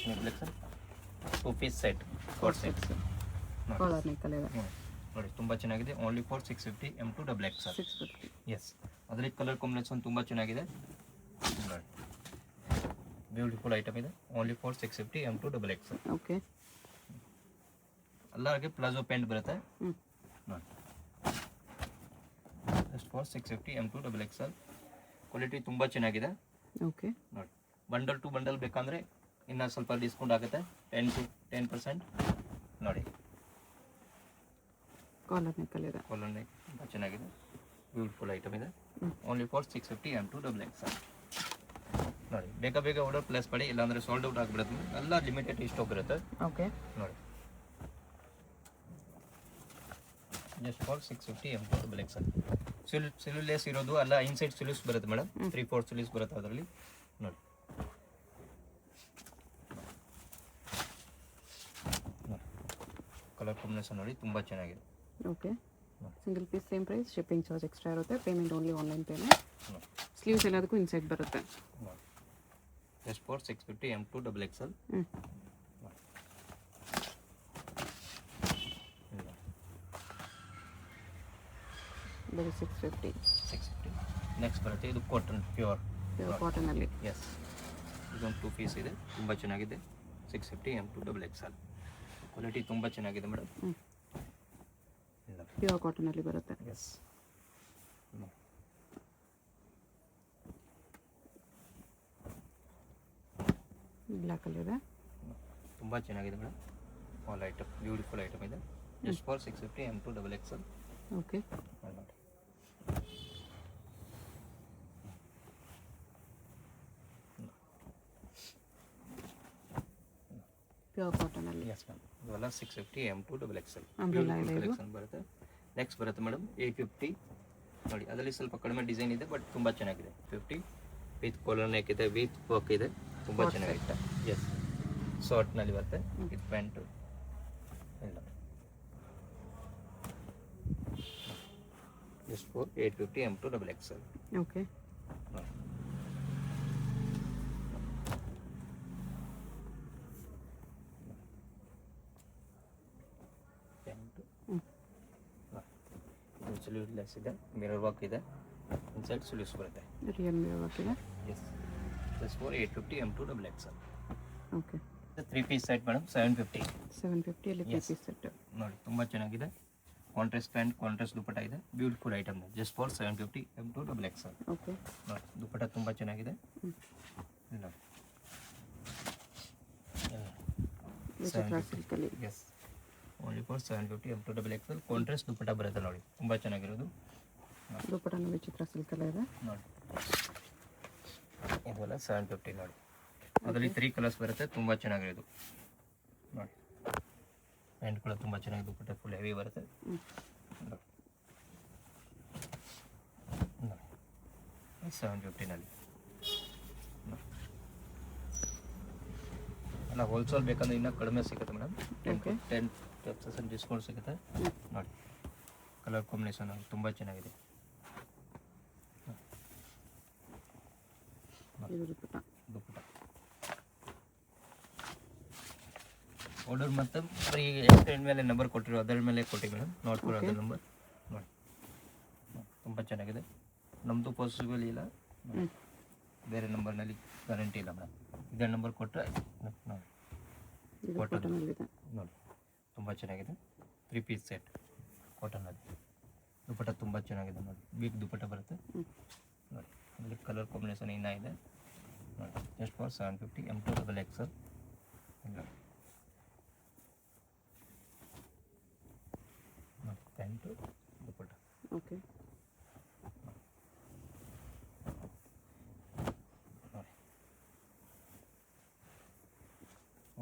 Combination collection 2 piece set coat set collar ನೆಕ್ಕಲ್ಲಿ ಇದೆ ನೋಡಿ ತುಂಬ ಚೆನ್ನಾಗಿದೆ. Only for 650 M2 XXL 650. Yes ಅದರಲ್ಲಿ ಕಲರ್ ಕಾಂಬಿನೇಷನ್ ತುಂಬ ಚೆನ್ನಾಗಿದೆ ನೋಡಿ. ಬ್ಯೂಟಿಫುಲ್ ಐಟಮ್ ಇದೆ. Only for 650 M2 XXL. Okay ಎಲ್ಲರಿಗೆ ಪ್ಲಾಜೋ ಪ್ಯಾಂಟ್ ಬರುತ್ತೆ ಹ್ಞೂ ನೋಡಿ. Just for 650 M2 XXL. Quality ತುಂಬ ಚೆನ್ನಾಗಿದೆ ಓಕೆ ನೋಡಿ. ಬಂಡಲ್ ಟು ಬಂಡಲ್ ಬೇಕಂದರೆ ಇನ್ನೂ ಸ್ವಲ್ಪ ಡಿಸ್ಕೌಂಟ್ ಆಗುತ್ತೆ 10% ನೋಡಿ. ಕಾಲರ್ ನೆಕ್ಕಲ್ಲಿ ಇದೆ ಕಾಲರ್ ತುಂಬ ಚೆನ್ನಾಗಿದೆ. ಬ್ಯೂಟಿಫುಲ್ ಐಟಮ್ ಇದೆ. ಓನ್ಲಿ ಫಾರ್ 650 M2 XXL ನೋಡಿ. ಬೇಗ ಬೇಗ ಆರ್ಡರ್ ಪ್ಲೇಸ್ ಮಾಡಿ, ಇಲ್ಲಾಂದರೆ ಸೋಲ್ಡ್ ಔಟ್ ಆಗಿಬಿಡುತ್ತೆ. ಎಲ್ಲ ಲಿಮಿಟೆಡ್ ಸ್ಟಾಕ್ ಇರುತ್ತೆ ಓಕೆ ನೋಡಿ. Just for 650 M2 XXL. ಸಿಲ್ಯೂಲೆಸ್ ಇರೋದು ಅಲ್ಲ, ಇನ್ಸೈಡ್ ಸಿಲ್ಯೂಸ್ ಬರುತ್ತೆ ಮೇಡಮ್. 3-4 ಸಿಲ್ಯೂಸ್ ಬರುತ್ತೆ ಅದರಲ್ಲಿ ನೋಡಿ. ಕಲರ್ ಕಾಂಬಿನೇಷನ್ ನೋಡಿ ತುಂಬ ಚೆನ್ನಾಗಿದೆ. Okay single piece same price, shipping charge extra ಇರುತ್ತೆ. Payment only online payment. Sleeves ಎಲ್ಲದಕ್ಕೂ ಇನ್ಸೈಡ್ ಬರುತ್ತೆ. Just for 650 M2 XXL. ಬರೀ 650. ನೆಕ್ಸ್ಟ್ ಬರುತ್ತೆ ಇದು ಕಾಟನ್, ಪ್ಯೂರ್ ಕಾಟನಲ್ಲಿ. ಎಸ್ ಇದೊಂದು 2 ಪೀಸ್ ಇದೆ, ತುಂಬ ಚೆನ್ನಾಗಿದೆ. 650 M2 XXL. ಕ್ವಾಲಿಟಿ ತುಂಬ ಚೆನ್ನಾಗಿದೆ ಮೇಡಮ್. ಪ್ಯೂರ್ ಕಾಟನಲ್ಲಿ ಬರುತ್ತೆ. ಎಸ್ ಬ್ಲ್ಯಾಕಲ್ಲಿ ಇದೆ. ತುಂಬ ಚೆನ್ನಾಗಿದೆ madam. All item beautiful item ಇದೆ. Just for 650 M2 XXL. Okay ನೋಡಿ. ಪ್ಯೂರ್ ಕಾಟನಲ್ಲಿ. ಎಸ್ ಮ್ಯಾಮ್ ಇವೆಲ್ಲ 650 M2 XXL Umbrella ಇದೆ ಇದು. ಕಲೆಕ್ಷನ್ ಬರುತ್ತೆ. ನೆಕ್ಸ್ಟ್ ಬರುತ್ತೆ ಮೇಡಮ್ 850 ನೋಡಿ. ಅದರಲ್ಲಿ ಸ್ವಲ್ಪ ಕಡಿಮೆ ಡಿಸೈನ್ ಇದೆ, ಬಟ್ ತುಂಬ ಚೆನ್ನಾಗಿದೆ. 50 ವಿತ್ ಕಾಲರ್ ನೆಕ್ ಇದೆ, ವಿತ್ ವರ್ಕ್ ಇದೆ, ತುಂಬ ಚೆನ್ನಾಗಿದೆ. ಎಸ್ ಶಾರ್ಟ್ನಲ್ಲಿ ಬರುತ್ತೆ ವಿತ್ ಪ್ಯಾಂಟು ಎಲ್ಲ. Just for 850 M2 XXL. Okay lace ಇದೆ, ಮಿರರ್ ವರ್ಕ್ ಇದೆ, ಇನ್ಸೈಡ್ ಸುಲಿಸ್ ಬರುತ್ತೆ. ರಿಯಲ್ ಮಿರರ್ ವರ್ಕ್ ಇದೆ. S just for 850 M2 XXL. Okay 3 piece set madam 750. 750 ಅಲ್ಲಿ 3 ಪೀಸ್ ಸೆಟ್ ನೋಡಿ ತುಂಬ ಚೆನ್ನಾಗಿದೆ. ಕಾಂಟ್ರಾಸ್ಟ್ ಪ್ಯಾಂಟ್, ಕಾಂಟ್ರಾಸ್ಟ್ ದುಪಟ್ಟ ಇದೆ. Beautiful item just for 750 M2 XXL. Okay ನೋಡಿ ದುಪಟ್ಟ ತುಂಬ ಚೆನ್ನಾಗಿದೆ ನೋಡಿ. ವಿಚಿತ್ರ ಸಿಲ್ಕಲ್ಲಿ. Yes only for 750 M2 XXL. Contrast dupatta ಬರುತ್ತೆ ನೋಡಿ, ತುಂಬ ಚೆನ್ನಾಗಿರೋದು. ದುಪಟ್ಟನು ವಿಚಿತ್ರ ಸಿಲ್ಕಲ್ಲೇ ಇದೆ ನೋಡಿ. ಇದೆಲ್ಲ 750 ನೋಡಿ. ಅದರಲ್ಲಿ 3 ಕಲರ್ಸ್ ಬರುತ್ತೆ, ತುಂಬ ಚೆನ್ನಾಗಿರೋದು ನೋಡಿ. ಪ್ಯಾಂಟ್ ಕೂಡ ತುಂಬ ಚೆನ್ನಾಗಿ, ದುಪಟ್ಟ ಫುಲ್ ಹೆವಿ ಬರುತ್ತೆ ನೋಡಿ. 750ನಲ್ಲಿ ಅಲ್ಲ, ಹೋಲ್ಸೇಲ್ ಬೇಕಂದ್ರೆ ಇನ್ನೂ ಕಡಿಮೆ ಸಿಗುತ್ತೆ ಮೇಡಮ್. 10% ಡಿಸ್ಕೌಂಟ್ ಸಿಗುತ್ತೆ ನೋಡಿ. ಕಲರ್ ಕಾಂಬಿನೇಷನ್ ತುಂಬ ಚೆನ್ನಾಗಿದೆ. ದುಪಟ್ಟ ದುಪಟ್ಟ ಆರ್ಡರ್ ಮತ್ತು ಬರೀ ಎಕ್ಸ್ಟೆಂಡ್ ಮೇಲೆ ನಂಬರ್ ಕೊಟ್ಟಿರೋ ಅದರ ಮೇಲೆ ಕೊಟ್ಟಿವಿ ಮೇಡಮ್. ನೋಡ್ಕೊಳ್ಳೋ ಅದರ ನಂಬರ್ ನೋಡಿ. ತುಂಬ ಚೆನ್ನಾಗಿದೆ. ನಮ್ಮದು ಪಾಸಿಬಲ್ ಇಲ್ಲ, ಬೇರೆ ನಂಬರ್ನಲ್ಲಿ ಗ್ಯಾರಂಟಿ ಇಲ್ಲ ಮೇಡಮ್. ಇದೇ ನಂಬರ್ ಕೊಟ್ಟರೆ ನೋಡಿ ಕಾಟನಲ್ಲಿ ಇದೆ ನೋಡಿ. ತುಂಬ ಚೆನ್ನಾಗಿದೆ. 3 ಪೀಸ್ ಸೆಟ್ ಕಾಟನಲ್ಲಿ. ದುಪಟ್ಟ ತುಂಬ ಚೆನ್ನಾಗಿದೆ ನೋಡಿ. ಬಿಗ್ ದುಪಟ್ಟ ಬರುತ್ತೆ ನೋಡಿ. ಅದರಲ್ಲಿ ಕಲರ್ ಕಾಂಬಿನೇಷನ್ ಇನ್ನೂ ಇದೆ ನೋಡಿ. Just for 750 M2 XXL. ನೋಡಿ ಪ್ಯಾಂಟು ದುಪಟ್ಟ. ಓಕೆ ನೋಡಿ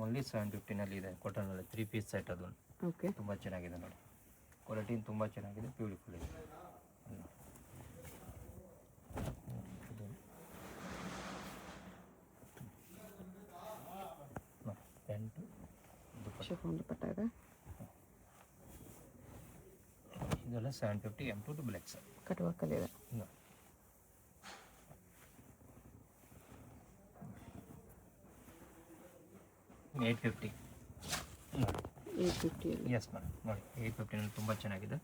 ಓನ್ಲಿ 750ನಲ್ಲಿ ಇದೆ ಕಾಟನಲ್ಲಿ. 3 ಪೀಸ್ ಸೆಟ್ ಅದು ಓಕೆ ತುಂಬ ಚೆನ್ನಾಗಿದೆ ನೋಡಿ. ಕ್ವಾಲಿಟಿ ತುಂಬ ಚೆನ್ನಾಗಿದೆ, ಬ್ಯೂಟಿಫುಲ್ ಇದೆ. ಪ್ಯಾಂಟು ಶಿಫಾನ್ ದುಪಟ್ಟ ಇದೆ. ಇದೆಲ್ಲ 750 M2 XXL. ಕಟ್ ವರ್ಕಲ್ಲಿ ಇದೆ. 850 ನೋಡಿ. 850 ಎಸ್ ಮೇಡಮ್ ನೋಡಿ 850ನಲ್ಲಿ ತುಂಬ ಚೆನ್ನಾಗಿದೆ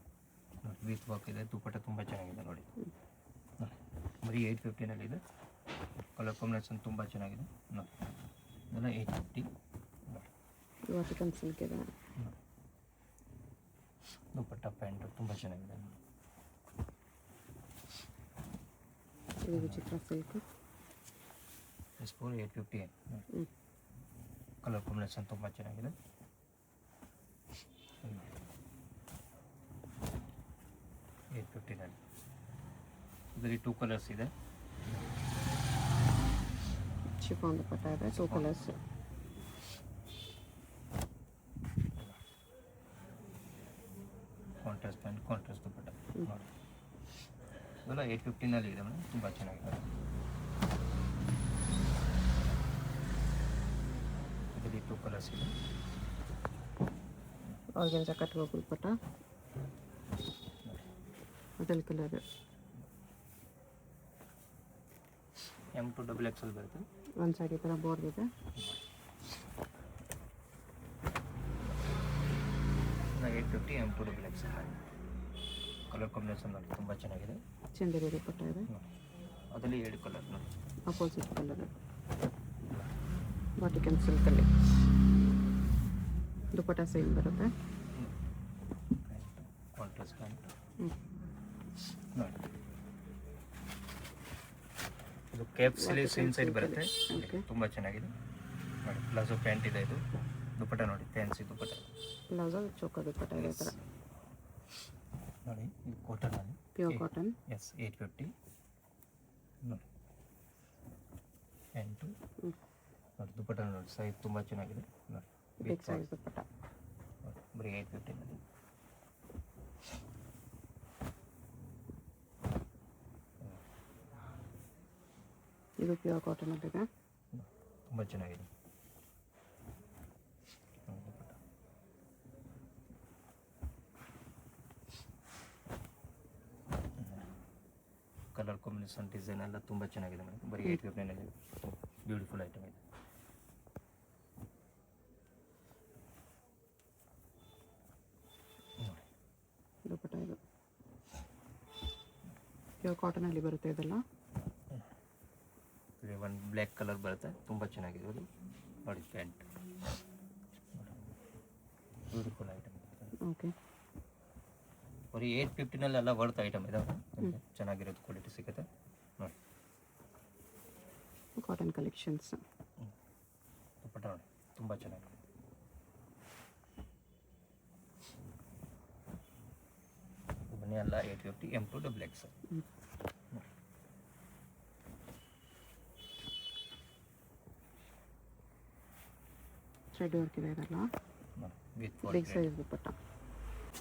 ನೋಡಿ. ವಿತ್ ವರ್ಕ್ ಇದೆ, ದುಪ್ಪಟ್ಟ ತುಂಬ ಚೆನ್ನಾಗಿದೆ ನೋಡಿ. ನೋಡಿ ಬರೀ 850ನಲ್ಲಿ ಇದೆ. ಕಲರ್ ಕಾಂಬಿನೇಷನ್ ತುಂಬ ಚೆನ್ನಾಗಿದೆ ನೋಡಿ. ಇದೆಲ್ಲ 850 ನೋಡಿ. ವಾಟಿಕನ್ ಸಿಲ್ಕ್ ಇದೆ. ದುಪ್ಪಟ್ಟ ಪ್ಯಾಂಟು ತುಂಬ ಚೆನ್ನಾಗಿದೆ ನೋಡಿ. ಇದು ವಿಚಿತ್ರ ಸಿಲ್ಕ್. ಎಸ್ ಫೋರ್ 850 ಕಲರ್ ಕಾಂಬಿನೇಷನ್ ತುಂಬ ಚೆನ್ನಾಗಿದೆ. 850ನಲ್ಲಿ ಇದರಲ್ಲಿ 2 ಕಲರ್ಸ್ ಇದೆ. ಶಿಫಾನ್ ದುಪ್ಪಟ್ಟ ಇದೆ, 2 colours. Contrast pant, contrast dupatta ನೋಡಿ. ಇದೆಲ್ಲ 850ನಲ್ಲಿ ಇದೆ ಮೇಡಮ್, ತುಂಬ ಚೆನ್ನಾಗಿದೆ. ಇದರಲ್ಲಿ 2 ಕಲರ್ಸ್ ಇದೆ. ಆರ್ಗೆನ್ಜಾ ಕಟ್ ವರ್ಕ್ ದುಪ್ಪಟ್ಟ, ಅದಲ್ ಕಲರ್. M2 XXL ಬರುತ್ತೆ. ಒಂದು ಸೈಡ್ ಈ ಥರ ಬೋರ್ಡ್ ಇದೆ. 850 M2 XXL ಕಲರ್ ಕಾಂಬಿನೇಷನ್ ನೋಡಿ ತುಂಬ ಚೆನ್ನಾಗಿದೆ. ಚಂದೇರಿ ದುಪ್ಪಟ್ಟ ಇದೆ, ಅದರಲ್ಲಿ 7 ಕಲರ್ ನೋಡಿ. Opposite colour. ವಾಟಿಕನ್ ಸಿಲ್ಕಲ್ಲಿ ದುಪ್ಪಟ್ಟ ಸೇಮ್ ಬರುತ್ತೆ. ಕಾಂಟ್ರಾಸ್ಟ್ ಪ್ಯಾಂಟ್ ನೋಡಿ. ಇದು ಕೇಪ್ ಸ್ಲೀವ್ಸ್ ಇನ್ಸೈಡ್ ಬರುತ್ತೆ, ತುಂಬ ಚೆನ್ನಾಗಿದೆ ನೋಡಿ. ಪ್ಲಾಜೋ ಪ್ಯಾಂಟ್ ಇದೆ. ಇದು ದುಪ್ಪಟ್ಟ ನೋಡಿ, ಫ್ಯಾನ್ಸಿ ದುಪ್ಪಟ್ಟ. ಬ್ಲೌಸ್ ಚೌಕ ದುಪ್ಪಟ್ಟ ಇದೆ ಥರ ನೋಡಿ. ಇದು ಕಾಟನಲ್ಲಿ ಪ್ಯೂರ್ ಕಾಟನ್. ಎಸ್ 850 ನೋಡಿ. ಪ್ಯಾಂಟು ನೋಡಿ, ದುಪ್ಪಟ್ಟ ನೋಡಿ, ಸೈಜ್ ತುಂಬ ಚೆನ್ನಾಗಿದೆ ನೋಡಿ. ಬಿಗ್ ಸೈಜ್ ದುಪ್ಪಟ್ಟ ನೋಡಿ, ಬರೀ 850ನಲ್ಲಿ. ಇದು ಪ್ಯೂರ್ ಕಾಟನಲ್ಲಿದೆ, ತುಂಬ ಚೆನ್ನಾಗಿದೆ. ಕಲರ್ ಕಾಂಬಿನೇಷನ್ ಡಿಸೈನ್ ಎಲ್ಲ ತುಂಬ ಚೆನ್ನಾಗಿದೆ ಮೇಡಮ್. ಬರೀ 850ನಲ್ಲಿ ಬ್ಯೂಟಿಫುಲ್ ಐಟಮ್ ಇದೆ. ದುಪ್ಪಟ್ಟ ಇದು ಪ್ಯೂರ್ ಕಾಟನಲ್ಲಿ ಬರುತ್ತೆ ಇದೆಲ್ಲ. ಇಲ್ಲಿ ಒಂದು ಬ್ಲ್ಯಾಕ್ ಕಲರ್ ಬರುತ್ತೆ, ತುಂಬ ಚೆನ್ನಾಗಿದೆ ಅದು ನೋಡಿ. Pant beautiful item. ಓಕೆ, ಬರೀ 850ನಲ್ಲಿ ಎಲ್ಲ ವರ್ತ್ ಐಟಮ್ ಇದಾವೆ. ಚೆನ್ನಾಗಿರೋದು ಕ್ವಾಲಿಟಿ ಸಿಗುತ್ತೆ ನೋಡಿ. ಕಾಟನ್ ಕಲೆಕ್ಷನ್ಸ್ ದುಪ್ಪಟ್ಟ ನೋಡಿ, ತುಂಬ ಚೆನ್ನಾಗಿದೆ. ಬನ್ನಿ ಎಲ್ಲ 850 M2 XXL. ಥ್ರೆಡ್ ವರ್ಕ್ ಇದೆ ಇದೆಲ್ಲ. ವಿತ್ ಬಿಗ್ ಸೈಜ್ ದುಪ್ಪಟ್ಟ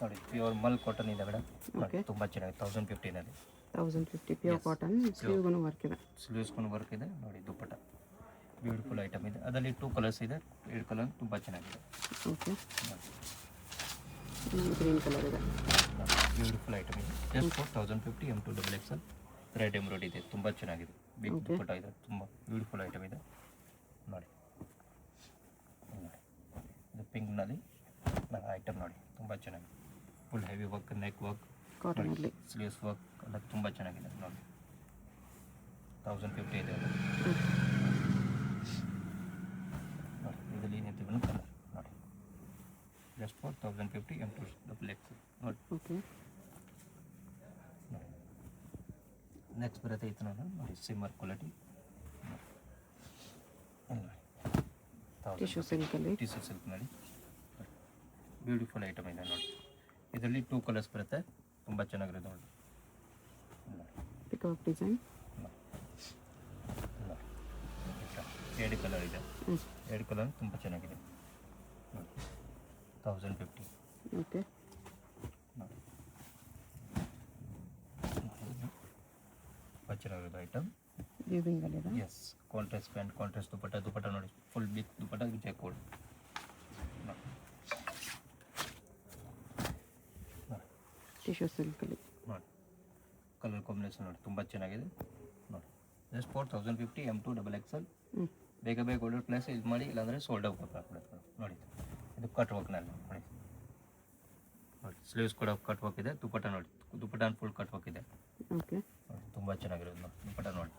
ನೋಡಿ. ಪ್ಯೂರ್ ಮಲ್ ಕಾಟನ್ ಇದೆ ಮೇಡಮ್ ನೋಡಿ. Okay. ತುಂಬ ಚೆನ್ನಾಗಿದೆ. 1050ನಲ್ಲಿ 1050 ಪ್ಯೂರ್ ಕಾಟನ್. ಸ್ಲೀವ್ಗೂ ವರ್ಕ್ ಇದೆ, ಸ್ಲೀವ್ಸ್ಕೊಂಡು ವರ್ಕ್ ಇದೆ ನೋಡಿ. ದುಪ್ಪಟ್ಟ ಬ್ಯೂಟಿಫುಲ್ ಐಟಮ್ ಇದೆ. ಅದರಲ್ಲಿ 2 ಕಲರ್ಸ್ ಇದೆ. 2 ಕಲರ್ ತುಂಬ ಚೆನ್ನಾಗಿದೆ. ಓಕೆ, ಗ್ರೀನ್ ಕಲರ್ ಇದೆ. ಬ್ಯೂಟಿಫುಲ್ ಐಟಮ್ ಇದೆ. Just for 1050 M2 XXL. Thread embroid ಇದೆ, ತುಂಬ ಚೆನ್ನಾಗಿದೆ. ಬಿಗ್ ದುಪ್ಪಟ್ಟ ಇದೆ, ತುಂಬ ಬ್ಯೂಟಿಫುಲ್ ಐಟಮ್ ಇದೆ ನೋಡಿ. ಇದು ಪಿಂಕ್ನಲ್ಲಿ ಐಟಮ್ ನೋಡಿ, ತುಂಬ ಚೆನ್ನಾಗಿದೆ. Full heavy work, neck work, ಕಾಟನಲ್ಲಿ ಸ್ಲೀವ್ಸ್ ವರ್ಕ್ ಎಲ್ಲ ತುಂಬ ಚೆನ್ನಾಗಿದೆ ನೋಡಿ. 1050 ಇದೆ ಅದು ನೋಡಿ. ಇದರಲ್ಲಿ ಏನೈತೆ ಕಲರ್ ನೋಡಿ. ಜಸ್ಟ್ ಫಾರ್ 1050 M2 XXL ನೋಡಿ. ಓಕೆ, ನೋಡಿ ನೆಕ್ಸ್ಟ್ ಬರುತ್ತೆ ಈ ಥರ ನೋಡಿ. ಸಿಮ್ಮರ್ ಕ್ವಾಲಿಟಿ ಟಿಶ್ಯೂ ಸಿಲ್ಕಲ್ಲಿ. ಟಿಶ್ಯೂ ಸಿಲ್ಕ್ ನೋಡಿ. ಬ್ಯೂಟಿಫುಲ್ ಐಟಮ್ ಇದೆ ನೋಡಿ. ಇದರಲ್ಲಿ 2 ಕಲರ್ಸ್ ಬರುತ್ತೆ, ತುಂಬ ಚೆನ್ನಾಗಿರೋದು ನೋಡಿ. ಪಿಕಾಕ್ ಡಿಸೈನ್ 2 ಕಲರ್ ಇದೆ. 2 ಕಲರ್ ತುಂಬ ಚೆನ್ನಾಗಿದೆ ನೋಡಿ. 1050 ಓಕೆ, ನೋಡಿ. ತುಂಬ ಚೆನ್ನಾಗಿರೋದು ಐಟಮ್. ವೀವಿಂಗಲ್ಲಿದೆ. Yes contrast pant, contrast dupatta. Dupatta ನೋಡಿ, ಫುಲ್ ಬಿಗ್ ದುಪ್ಪಟ್ಟ, ಜಾಕೋಡ್ ನೋಡಿ. ಟಿಶ್ಯೂ ಸಿಲ್ಕಲ್ಲಿ ನೋಡಿ. ಕಲರ್ ಕಾಂಬಿನೇಷನ್ ನೋಡಿ, ತುಂಬ ಚೆನ್ನಾಗಿದೆ ನೋಡಿ. ಜಸ್ಟ್ ಫಾರ್ 1050 M2 XXL ಬೇಗ ಬೇಗ ಆರ್ಡರ್ ಪ್ಲೇಸ್ ಇದು ಮಾಡಿ, ಇಲ್ಲಾಂದರೆ ಸೋಲ್ಡ್ ಔಟ್ ಆಗ್ಬಿಡುತ್ತೆ ನೋಡಿ. ಇದು ಕಟ್ ವರ್ಕ್ನಲ್ಲಿ ನೋಡಿ. ನೋಡಿ ಸ್ಲೀವ್ಸ್ ಕೂಡ ಕಟ್ ವರ್ಕ್ ಇದೆ. ದುಪ್ಪಟ್ಟ ನೋಡಿ, ದುಪ್ಪಟ್ಟ ಫುಲ್ ಕಟ್ ವರ್ಕ್ ಇದೆ ಓಕೆ. ನೋಡಿ. ತುಂಬ ಚೆನ್ನಾಗಿರೋದು ನೋಡಿ ದುಪ್ಪಟ್ಟ ನೋಡಿ,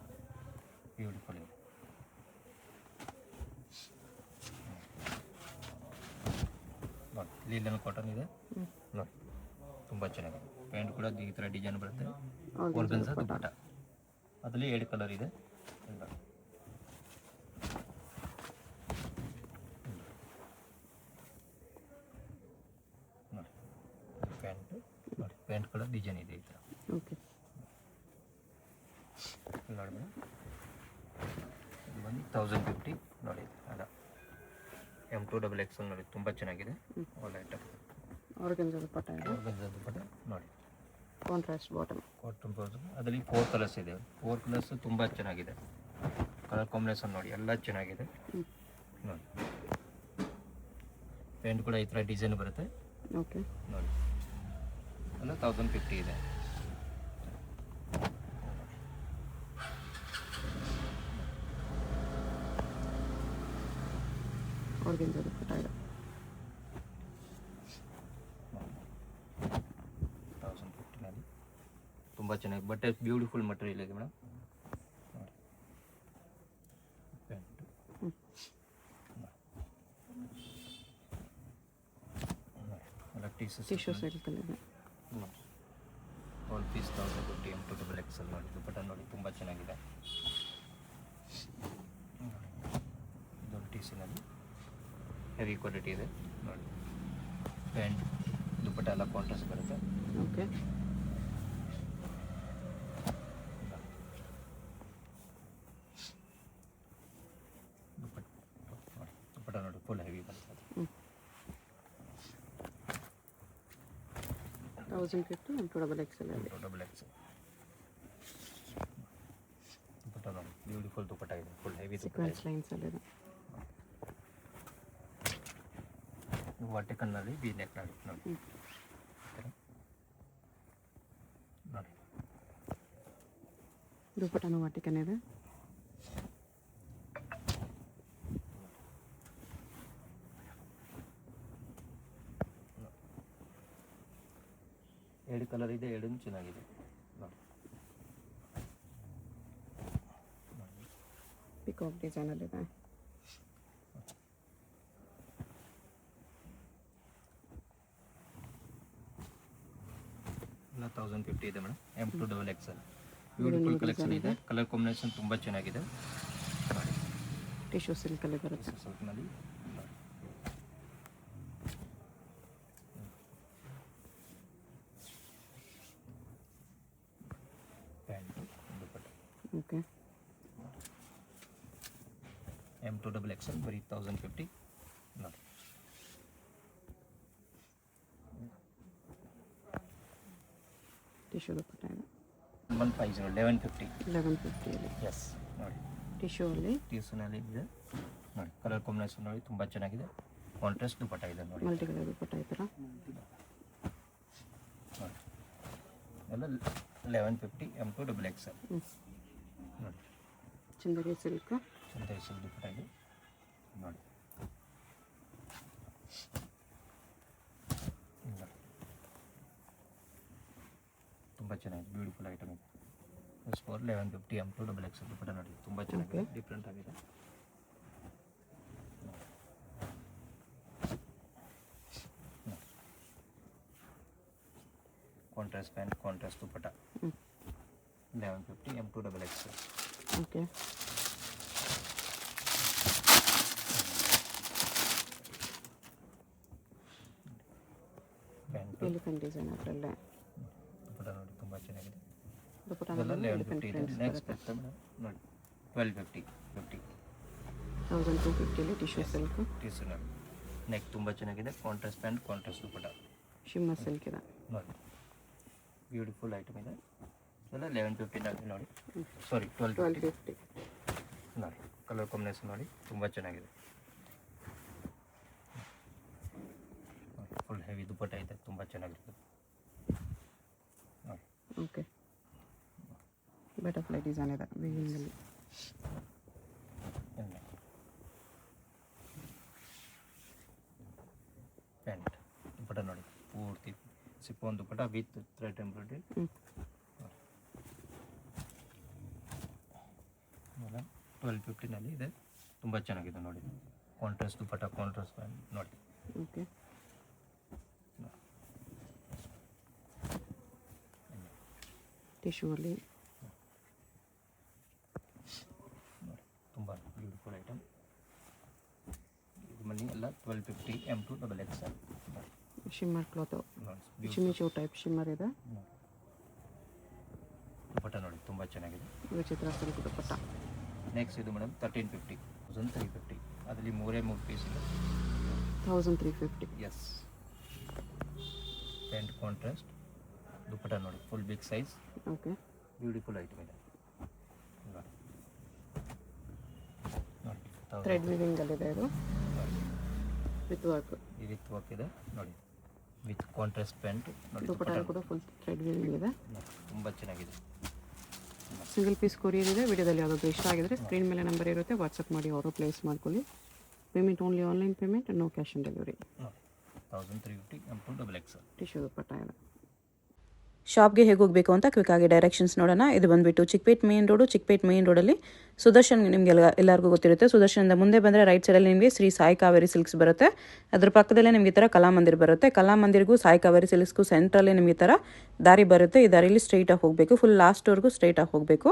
ಬ್ಯೂಟಿಫುಲ್ ಇದೆ ನೋಡಿ. ಲೀಲನ್ ಕಾಟನ್ ಇದೆ ನೋಡಿ, ತುಂಬ ಚೆನ್ನಾಗಿದೆ. ಪ್ಯಾಂಟ್ ಕೂಡ ಈ ಥರ ಡಿಸೈನ್ ಬರುತ್ತೆ. ಆರ್ಗನ್ಸ ದುಪ್ಪಟ್ಟ, ಅದರಲ್ಲಿ 2 ಕಲರ್ ಇದೆ. ನೋಡಿ ಪ್ಯಾಂಟ್ ನೋಡಿ, ಪ್ಯಾಂಟ್ ಕೂಡ ಡಿಸೈನ್ ಇದೆ ಈ ಥರ ಓಕೆ. ನೋಡಿ ಮೇಡಮ್, ಇದು ಬಂದು 1050 ನೋಡಿ. ಅದ M2XXL ನೋಡಿ, ತುಂಬ ಚೆನ್ನಾಗಿದೆ. ಒಳ್ಳೆ ಐಟಮ್. ಆರ್ಗನ್ಸ ದುಪ್ಪಟ್ಟ ಇದೆ. ಆರ್ಗನ್ಸ ದುಪ್ಪಟ್ಟ ನೋಡಿ, ಕಾಂಟ್ರಾಸ್ಟ್ ಬಾಟಮ್. Cotton blouse. ಅದರಲ್ಲಿ 4 ಕಲರ್ಸ್ ಇದೆ. 4 ಕಲರ್ಸ್ ತುಂಬ ಚೆನ್ನಾಗಿದೆ. ಕಲರ್ ಕಾಂಬಿನೇಷನ್ ನೋಡಿ, ಎಲ್ಲ ಚೆನ್ನಾಗಿದೆ ನೋಡಿ. ಪ್ಯಾಂಟ್ ಕೂಡ ಈ ಥರ ಡಿಸೈನ್ ಬರುತ್ತೆ ಓಕೆ. ನೋಡಿ. ಎಲ್ಲ 1050 ಇದೆ. ಆರ್ಗನ್ಸ ದುಪ್ಪಟ್ಟ ಇದೆ. 1050ನಲ್ಲಿ ತುಂಬ ಚೆನ್ನಾಗಿ ಬಟ್ಟೆ, ಬ್ಯೂಟಿಫುಲ್ ಮಟೀರಿಯಲ್ ಇದೆ ಮೇಡಮ್ ನೋಡಿ. ಪ್ಯಾಂಟು ಎಲ್ಲ ಟಿಶ್ಯೂ ಸಿಲ್ಕಲ್ಲಿದೆ. ಆಲ್ ಪೀಸ್ 1050 M2XXL ನೋಡಿ. ದುಪ್ಪಟ್ಟ ನೋಡಿ, ತುಂಬ ಚೆನ್ನಾಗಿದೆ. ಇದೊಂದು ಟಿಶ್ಯೂನಲ್ಲಿ ಹೆವಿ ಕ್ವಾಲಿಟಿ ಇದೆ ನೋಡಿ. ಪ್ಯಾಂಟ್ ದುಪ್ಪಟ್ಟ ಎಲ್ಲ ಕಾಂಟ್ರಾಸ್ಟ್ ಬರುತ್ತೆ ಓಕೆ. ದುಪ್ಪಟ್ಟ ನೋಡಿ, ಫುಲ್ ಹೆವಿ ಬರ್ತದೆ. 1050 M2XXL ಅಲ್ಲಿ. M2XXL ದುಪ್ಪಟ್ಟ ನೋಡಿ, ಬ್ಯೂಟಿಫುಲ್ ದುಪ್ಪಟ್ಟ ಇದೆ, ಫುಲ್ ಹೆವಿ ದುಪ್ಪಟ್ಟ ಸೀಕ್ವೆನ್ಸ್ ಇದೆ. ಲೈನ್ಸ್ ಅಲ್ಲಿ ಇದೆ. ವರ್ಟಿಕಲ್ನಲ್ಲಿ ವಿ ನೆಕ್ ನೋಡಿ ನೋಡಿ ನೋಡಿ. ದುಪ್ಪಟ್ಟನು ವಾಟಿಕನ್ ಇದೆ. ಎರಡು ಕಲರ್ ಇದೆ, ಎರಡೂ ಚೆನ್ನಾಗಿದೆ ನೋಡಿ. ಪಿಕಾಕ್ ಡಿಸೈನಲ್ಲಿದೆ. ಎಲ್ಲ 1050 ಇದೆ ಮೇಡಮ್. M2XXL ಬ್ಯೂಟಿಫುಲ್ ಕಲೆಕ್ಷನ್ ಇದೆ. ಕಲರ್ ಕಾಂಬಿನೇಷನ್ ತುಂಬ ಚೆನ್ನಾಗಿದೆ ನೋಡಿ. ಟಿಶ್ಯೂ ಸಿಲ್ಕಲ್ಲಿ ಬರುತ್ತೆ. ಸಿಲ್ಕ್ನಲ್ಲಿ ಪ್ಯಾಂಟು ದುಪ್ಪಟ್ಟ. ಓಕೆ. M2XXL ಬರೀ 1050 ನೋಡಿ. ಟಿಶ್ಯೂ ದುಪ್ಪಟ್ಟ ಇದೆ. 150 1150 1150 ಎಸ್ ನೋಡಿ. ಟಿಶ್ಯೂ ಅಲ್ಲಿ ಟಿಶ್ಯೂನಲ್ಲಿ ಇದೆ ನೋಡಿ. ಕಲರ್ ಕಾಂಬಿನೇಷನ್ ನೋಡಿ, ತುಂಬ ಚೆನ್ನಾಗಿದೆ. ಕಾಂಟ್ರಾಸ್ಟ್ ದುಪ್ಪಟ್ಟ ಇದೆ ನೋಡಿ. ಮಲ್ಟಿ ಕಲರ್ ದುಪ್ಪಟ್ಟ ಈ ಥರ ನೋಡಿ. ಎಲ್ಲ 1150 M2XXL ನೋಡಿ. ಚಂದರಿ ಸಿಲ್ಕ್. ಚಂದರಿ ಸಿಲ್ಕ್ ದುಪ್ಪಟ್ಟ ಇದೆ ನೋಡಿ. ತುಂಬ ಚೆನ್ನಾಗಿದೆ, ಬ್ಯೂಟಿಫುಲ್ ಐಟಮ್ ಇದೆ. ಎಸ್ ಫಾರ್ 1150 M2XXL ದುಪ್ಪಟ್ಟ ನೋಡಿ, ತುಂಬ ಚೆನ್ನಾಗಿದೆ, ಡಿಫ್ರೆಂಟ್ ಆಗಿದೆ. ಕಾಂಟ್ರಾಸ್ಟ್ ಪ್ಯಾಂಟ್, ಕಾಂಟ್ರಾಸ್ಟ್ ದುಪ್ಪಟ್ಟ 1150 M2XXL. Okay. Pant elephant design ಅದರಲ್ಲೇ ದುಪ್ಪಟ್ಟ ನೋಡಿ, ತುಂಬ ಚೆನ್ನಾಗಿದೆ. ದುಪ್ಪಟ್ಟ ಇದೆಲ್ಲ ಎಲಿಫೆಂಟ್ 1150 ಇದೆ. ಪ್ರಿಂಟ್ಸ್ ನೆಕ್ಸ್ಟ್ ಬರುತ್ತೆ. ಮೇಡಮ್ ನೋಡಿ 1250 1250 ಟಿಶ್ಯೂ ಸಿಲ್ಕ್. ಟೀಸು ನೋಡಿ. ನೆಕ್ ತುಂಬ ಚೆನ್ನಾಗಿದೆ. ಕಾಂಟ್ರಾಸ್ಟ್ ಪ್ಯಾಂಟ್, ಕಾಂಟ್ರಾಸ್ಟ್ ದುಪ್ಪಟ್ಟ ಶಿಮ್ಮರ್ ಸಿಲ್ಕ್ ಇದೆ. ನೋಡಿ, ಬ್ಯೂಟಿಫುಲ್ ಐಟಮ್ ಇದೆ. ಇದೆಲ್ಲ 1150 ನೋಡಿ. ಸಾರಿ 1250 ನೋಡಿ. ಕಲರ್ ಕಾಂಬಿನೇಷನ್ ನೋಡಿ, ತುಂಬ ಚೆನ್ನಾಗಿದೆ. ಫುಲ್ ಹೆವಿ ದುಪ್ಪಟ್ಟ ಇದೆ, ತುಂಬ ಚೆನ್ನಾಗಿರ್ತದೆ ನೋಡಿ. ಓಕೆ. ಬಟರ್ಫ್ಲೈ ಡಿಸೈನ್ ಇದೆ ವಿವಿಂಗಲ್ಲಿ. Chiffon dupatta with thread embroidery. ಆಮೇಲೆ 1250 ಇದೆ. ತುಂಬ ಚೆನ್ನಾಗಿದೆ ನೋಡಿ. ಕಾಂಟ್ರಾಸ್ಟ್ ದುಪ್ಪಟ್ಟ, ಕಾಂಟ್ರಾಸ್ಟ್ ಪ್ಯಾಂಟ್ ನೋಡಿ. ಓಕೆ, ಟಿಶ್ಯೂ ಅಲ್ಲಿ ತುಂಬ ಬ್ಯೂಟಿಫುಲ್ ಐಟಮ್. ಇದು ಮನಿ ಎಲ್ಲ 1250 M2 XXL ಶಿಮ್ಮರ್ ಕ್ಲಾತ್, ನೋಡಿ. ಚಿಮಿಚು ಟೈಪ್ ಶಿಮ್ಮರ್ ಇದೆ. ದುಪ್ಪಟ್ಟ ನೋಡಿ ತುಂಬ ಚೆನ್ನಾಗಿದೆ. ವಿಚಿತ್ರ ಸಿಲ್ಕ್ ದುಪ್ಪಟ್ಟ. ನೆಕ್ಸ್ಟ್ ಇದು ಮೇಡಮ್ 1350, 1350. ಅದರಲ್ಲಿ 3 ಪೀಸ್ ಇದೆ. 1350. ಎಸ್, ಪ್ಯಾಂಟ್ ಕಾಂಟ್ರಾಸ್ಟ್ ದುಪ್ಪಟ್ಟ ನೋಡಿ, full big size. Okay, beautiful item ಇದೆ ನೋಡಿ. ಥ್ರೆಡ್ ವಿವಿಂಗ್ ಅಲ್ಲಿದೆ ಇದು, ವಿತ್ ವರ್ಕ್. ವಿತ್ ವರ್ಕ್ ಇದೆ ನೋಡಿ, ವಿತ್ ಕಾಂಟ್ರಾಸ್ಟ್ ಪ್ಯಾಂಟ್ ನೋಡಿ. ದುಪ್ಪಟ್ಟ ಕೂಡ ಫುಲ್ ಥ್ರೆಡ್ ವಿವಿಂಗ್ ಇದೆ. ತುಂಬ ಚೆನ್ನಾಗಿದೆ. ಸಿಂಗಲ್ ಪೀಸ್ ಕೊರಿಯರ್ ಇದೆ. ವಿಡಿಯೋದಲ್ಲಿ ಯಾವುದಾದ್ರು ಇಷ್ಟ ಆಗಿದ್ರೆ ಸ್ಕ್ರೀನ್ ಮೇಲೆ ನಂಬರ್ ಇರುತ್ತೆ, ವಾಟ್ಸಪ್ ಮಾಡಿ ಅವರು ಪ್ಲೇಸ್ ಮಾಡ್ಕೊಳ್ಳಿ. Payment only online payment, no cash on delivery. 1350 M2 XXL tissue dupatta ಇದೆ. ಶಾಪ್ಗೆ ಹೇಗೆ ಹೋಗಬೇಕು ಅಂತ ಕ್ವಿಕ್ಕಾಗಿ ಡೈರೆಕ್ಷನ್ಸ್ ನೋಡೋಣ. ಇದು ಬಂದುಬಿಟ್ಟು Chickpet main road. Chickpet main ರೋಡಲ್ಲಿ ಸುದರ್ಶನ್ ನಿಮಗೆ ಎಲ್ಲರಿಗೂ ಗೊತ್ತಿರುತ್ತೆ. ಸುದರ್ಶನದ ಮುಂದೆ ಬಂದರೆ ರೈಟ್ ಸೈಡಲ್ಲಿ ನಿಮಗೆ ಶ್ರೀ ಸಾಯಿ ಕಾವೇರಿ ಸಿಲ್ಕ್ಸ್ ಬರುತ್ತೆ. ಅದ್ರ ಪಕ್ಕದಲ್ಲೇ ನಿಮಗೆ ಈ ಥರ ಕಲಾಮಂದಿರ್ ಬರುತ್ತೆ. ಕಲಾಮಂದಿರ್ಗೂ ಸಾಯಿ ಕಾವೇರಿ ಸಿಲ್ಕ್ಸ್ಗೂ ಸೆಂಟ್ರಲ್ಲಿ ನಿಮಗೆ ಈ ಥರ ದಾರಿ ಬರುತ್ತೆ. ಈ ದಾರಿಯಲ್ಲಿ ಸ್ಟ್ರೈಟಾಗಿ ಹೋಗಬೇಕು, ಫುಲ್ ಲಾಸ್ಟ್ವರೆಗೂ ಸ್ಟ್ರೈಟಾಗಿ ಹೋಗಬೇಕು.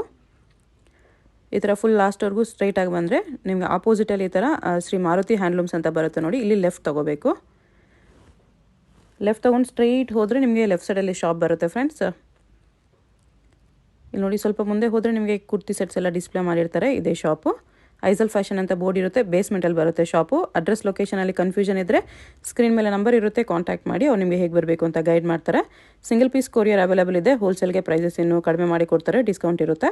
ಈ ಥರ ಫುಲ್ ಲಾಸ್ಟ್ವರೆಗೂ ಸ್ಟ್ರೈಟಾಗಿ ಬಂದರೆ ನಿಮಗೆ ಆಪೋಸಿಟಲ್ಲಿ ಈ ಥರ ಶ್ರೀ ಮಾರುತಿ ಹ್ಯಾಂಡ್ಲೂಮ್ಸ್ ಅಂತ ಬರುತ್ತೆ ನೋಡಿ. ಇಲ್ಲಿ ಲೆಫ್ಟ್ ತೊಗೋಬೇಕು. ಲೆಫ್ಟ್ ತೊಗೊಂಡು ಸ್ಟ್ರೈಟ್ ಹೋದರೆ ನಿಮಗೆ ಲೆಫ್ಟ್ ಸೈಡಲ್ಲಿ ಶಾಪ್ ಬರುತ್ತೆ ಫ್ರೆಂಡ್ಸ್. ಇಲ್ಲಿ ನೋಡಿ, ಸ್ವಲ್ಪ ಮುಂದೆ ಹೋದರೆ ನಿಮಗೆ ಕುರ್ತಿ ಸೆಟ್ಸ್ ಎಲ್ಲ ಡಿಸ್ಪ್ಲೇ ಮಾಡಿರ್ತಾರೆ. ಇದೇ ಶಾಪು. ಐಸಲ್ ಫ್ಯಾಷನ್ ಅಂತ ಬೋರ್ಡ್ ಇರುತ್ತೆ, ಬೇಸ್ಮೆಂಟಲ್ಲಿ ಬರುತ್ತೆ ಶಾಪು. ಅಡ್ರೆಸ್ ಲೊಕೇಶನಲ್ಲಿ ಕನ್ಫ್ಯೂಷನ್ ಇದ್ದರೆ ಸ್ಕ್ರೀನ್ ಮೇಲೆ ನಂಬರ್ ಇರುತ್ತೆ, ಕಾಂಟ್ಯಾಕ್ಟ್ ಮಾಡಿ. ಅವ್ರು ನಿಮಗೆ ಹೇಗೆ ಬರಬೇಕು ಅಂತ ಗೈಡ್ ಮಾಡ್ತಾರೆ. ಸಿಂಗಲ್ ಪೀಸ್ ಕೊರಿಯರ್ ಅವೈಲೇಬಲ್ ಇದೆ. ಹೋಲ್ಸೇಲ್ಗೆ ಪ್ರೈಸಸ್ ಇನ್ನೂ ಕಡಿಮೆ ಮಾಡಿ ಕೊಡ್ತಾರೆ, ಡಿಸ್ಕೌಂಟ್ ಇರುತ್ತೆ.